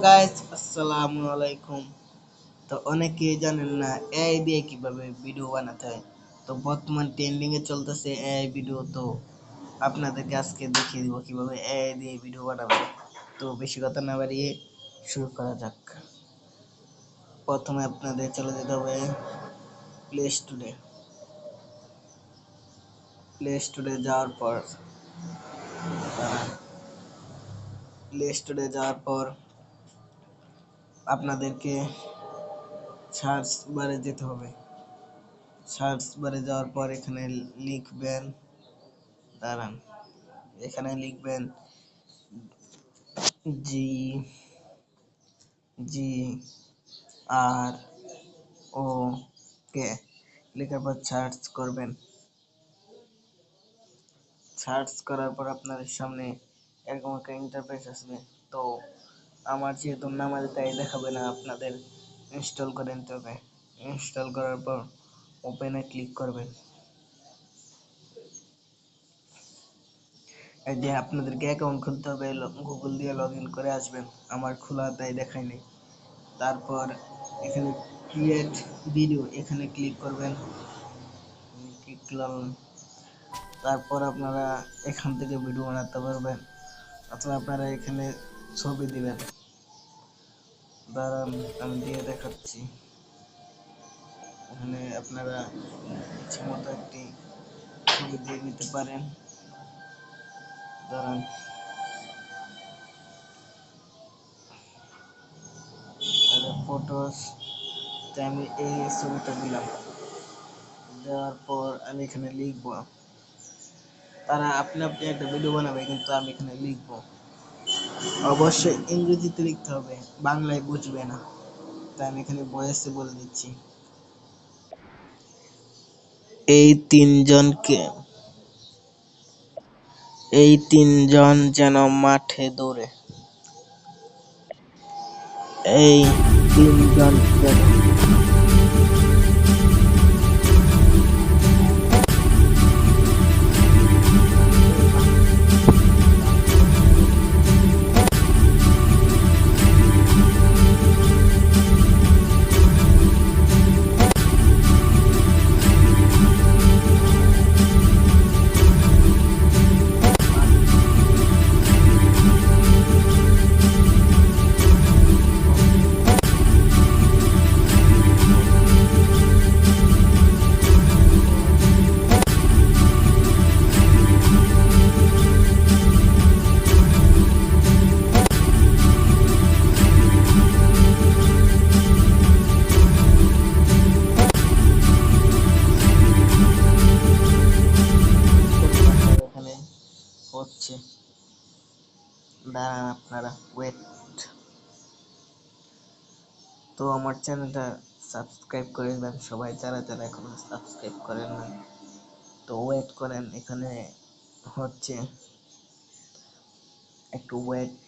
Guys, আসসালামু আলাইকুম। তো অনেকেই জানেন না এআই দিয়ে কিভাবে ভিডিও বানাতে হয়। তো বর্তমান ট্রেন্ডিং এ চলতেছে এআই ভিডিও। তো আপনাদেরকে আজকে দেখিয়ে দিব কিভাবে এআই দিয়ে ভিডিও বানাবে। তো বেশি কথা না বাড়িয়ে শুরু করা যাক। প্রথমে আপনাদের চলে যেতে হবে প্লে স্টোরে। প্লে স্টোরে যাওয়ার পর আপনাদেরকে সার্চ বারে যেতে হবে। সার্চ বারে যাওয়ার পর এখানে লিখবেন, দাঁড়ান, এখানে লিখবেন জি জি আর ও কে। লেখার পর সার্চ করবেন। সার্চ করার পর আপনাদের সামনে এরকম একটা ইন্টারফেস আসবে। তো আমার যেহেতু নামাজ তাই দেখাবে না, আপনাদের ইনস্টল করে নিতে হবে। ইনস্টল করার পর ওপেনে ক্লিক করবেন। এই যে আপনাদেরকে অ্যাকাউন্ট খুলতে হবে, গুগল দিয়ে লগ ইন করে আসবেন। আমার খোলা তাই দেখায়নি। তারপর এখানে ক্রিয়েট ভিডিও, এখানে ক্লিক করবেন। তারপর আপনারা এখান থেকে ভিডিও বানাতে পারবেন, অথবা আপনারা এখানে ছবি দিবেন। দাঁড়ান, আমি দিয়ে দেখাচ্ছি। এখানে আপনারা ইচ্ছে মতো একটি ছবি দিয়ে নিতে পারেন। দাঁড়ান, ফটোস, আমি এই ছবিটা দিলাম। দেওয়ার পর আমি এখানে লিখবো, আপনি একটা ভিডিও বানাবে, কিন্তু আমি এখানে লিখবো। অবশ্যই ইংরেজিতে লিখতে হবে, বাংলায় বুঝবে না, তাই আমি এখানে ভয়েসে বলে দিচ্ছি। এই তিনজন যেন মাঠে দৌড়ে। এই তিনজন যেন এখানে হচ্ছে। দাঁড়ান, আপনারা ওয়েট। তো আমার চ্যানেলটা সাবস্ক্রাইব করে দেন সবাই, যারা যারা এখনো সাবস্ক্রাইব করেন না। তো ওয়েট করেন, এখানে হচ্ছে, একটু ওয়েট।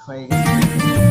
হয়ে গেছে।